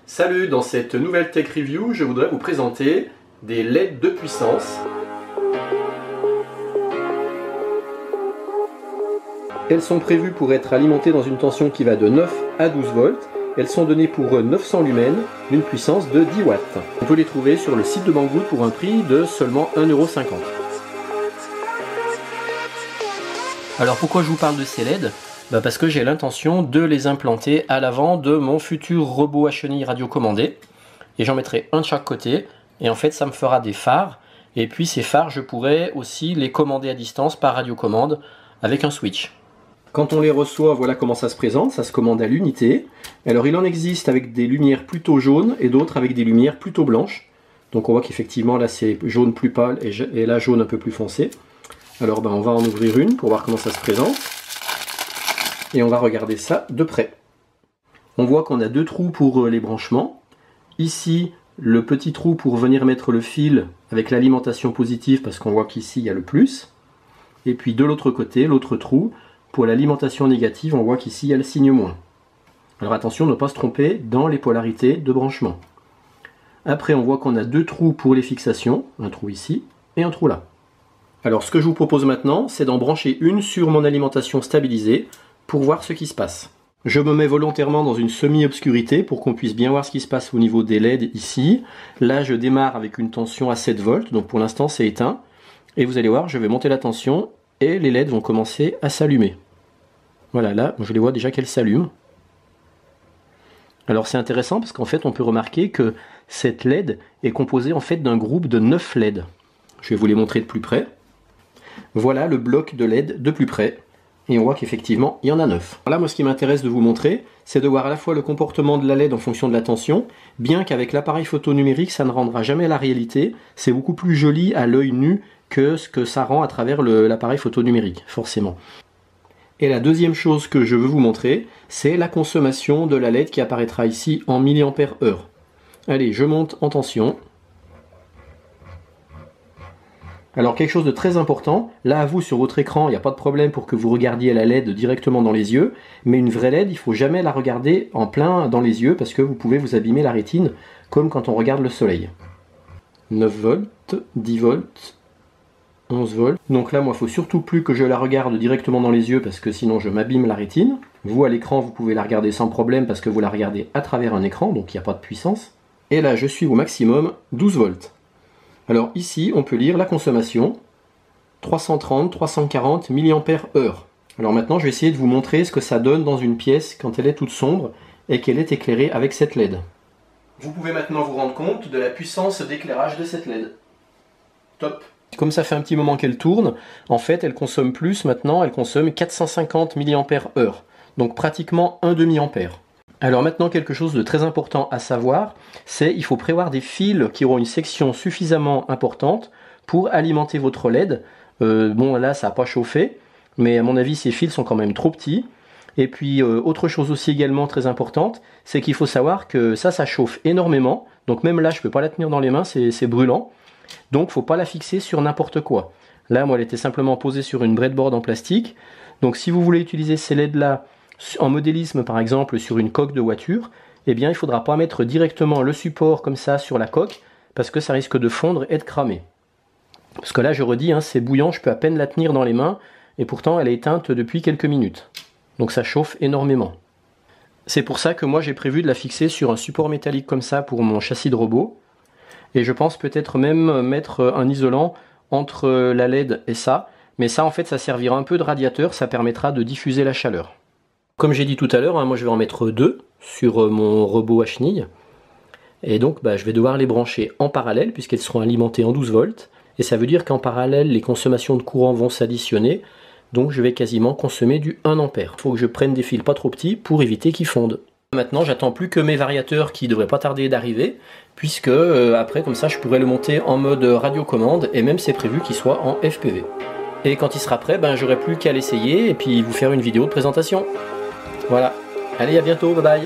Salut, dans cette nouvelle Tech Review, je voudrais vous présenter des LED de puissance. Elles sont prévues pour être alimentées dans une tension qui va de 9 à 12 volts. Elles sont données pour 900 lumens d'une puissance de 10 watts. On peut les trouver sur le site de Banggood pour un prix de seulement 1,50 €. Alors pourquoi je vous parle de ces LED ? Parce que j'ai l'intention de les implanter à l'avant de mon futur robot à chenilles radiocommandé. Et j'en mettrai un de chaque côté. Et en fait ça me fera des phares. Et puis ces phares je pourrai aussi les commander à distance par radiocommande avec un switch. Quand on les reçoit, voilà comment ça se présente, ça se commande à l'unité. Alors il en existe avec des lumières plutôt jaunes et d'autres avec des lumières plutôt blanches. Donc on voit qu'effectivement là c'est jaune plus pâle et là jaune un peu plus foncé. Alors on va en ouvrir une pour voir comment ça se présente. Et on va regarder ça de près. On voit qu'on a deux trous pour les branchements. Ici, le petit trou pour venir mettre le fil avec l'alimentation positive parce qu'on voit qu'ici il y a le plus. Et puis de l'autre côté, l'autre trou, pour l'alimentation négative, on voit qu'ici il y a le signe moins. Alors attention, ne pas se tromper dans les polarités de branchement. Après, on voit qu'on a deux trous pour les fixations, un trou ici et un trou là. Alors ce que je vous propose maintenant, c'est d'en brancher une sur mon alimentation stabilisée pour voir ce qui se passe. Je me mets volontairement dans une semi-obscurité pour qu'on puisse bien voir ce qui se passe au niveau des LED ici. Là, je démarre avec une tension à 7 volts, donc pour l'instant c'est éteint. Et vous allez voir, je vais monter la tension et les LED vont commencer à s'allumer. Voilà, là, je les vois déjà qu'elles s'allument. Alors c'est intéressant parce qu'en fait, on peut remarquer que cette LED est composée en fait d'un groupe de 9 LED. Je vais vous les montrer de plus près. Voilà le bloc de LED de plus près. Et on voit qu'effectivement, il y en a 9. Là, moi, ce qui m'intéresse de vous montrer, c'est de voir à la fois le comportement de la LED en fonction de la tension, bien qu'avec l'appareil photo numérique, ça ne rendra jamais la réalité. C'est beaucoup plus joli à l'œil nu que ce que ça rend à travers l'appareil photo numérique, forcément. Et la deuxième chose que je veux vous montrer, c'est la consommation de la LED qui apparaîtra ici en milliampères heure. Allez, je monte en tension. Alors quelque chose de très important, là à vous sur votre écran, il n'y a pas de problème pour que vous regardiez la LED directement dans les yeux, mais une vraie LED, il ne faut jamais la regarder en plein dans les yeux parce que vous pouvez vous abîmer la rétine, comme quand on regarde le soleil. 9 volts, 10 volts, 11 volts. Donc là, moi, il ne faut surtout plus que je la regarde directement dans les yeux parce que sinon je m'abîme la rétine. Vous, à l'écran, vous pouvez la regarder sans problème parce que vous la regardez à travers un écran, donc il n'y a pas de puissance. Et là, je suis au maximum 12 volts. Alors ici, on peut lire la consommation, 330-340 mAh. Alors maintenant, je vais essayer de vous montrer ce que ça donne dans une pièce quand elle est toute sombre et qu'elle est éclairée avec cette LED. Vous pouvez maintenant vous rendre compte de la puissance d'éclairage de cette LED. Top! Comme ça fait un petit moment qu'elle tourne, en fait, elle consomme plus maintenant, elle consomme 450 mAh. Donc pratiquement un demi-ampère. Alors maintenant, quelque chose de très important à savoir, c'est qu'il faut prévoir des fils qui auront une section suffisamment importante pour alimenter votre LED. Bon là, ça n'a pas chauffé, mais à mon avis, ces fils sont quand même trop petits. Et puis, autre chose aussi également très importante, c'est qu'il faut savoir que ça chauffe énormément. Donc même là, je ne peux pas la tenir dans les mains, c'est brûlant. Donc il ne faut pas la fixer sur n'importe quoi. Là, moi, elle était simplement posée sur une breadboard en plastique. Donc si vous voulez utiliser ces LED-là, en modélisme par exemple sur une coque de voiture, eh bien il ne faudra pas mettre directement le support comme ça sur la coque parce que ça risque de fondre et de cramer. Parce que là je redis, hein, c'est bouillant, je peux à peine la tenir dans les mains et pourtant elle est éteinte depuis quelques minutes. Donc ça chauffe énormément. C'est pour ça que moi j'ai prévu de la fixer sur un support métallique comme ça pour mon châssis de robot. Et je pense peut-être même mettre un isolant entre la LED et ça. Mais ça en fait ça servira un peu de radiateur, ça permettra de diffuser la chaleur. Comme j'ai dit tout à l'heure, hein, moi je vais en mettre deux sur mon robot à chenilles. Et donc je vais devoir les brancher en parallèle puisqu'elles seront alimentées en 12 volts. Et ça veut dire qu'en parallèle, les consommations de courant vont s'additionner. Donc je vais quasiment consommer du 1 ampère. Il faut que je prenne des fils pas trop petits pour éviter qu'ils fondent. Maintenant, j'attends plus que mes variateurs qui devraient pas tarder d'arriver. Puisque après, comme ça, je pourrai le monter en mode radiocommande. Et même c'est prévu qu'il soit en FPV. Et quand il sera prêt, j'aurai plus qu'à l'essayer et puis vous faire une vidéo de présentation. Voilà, allez à bientôt, bye bye.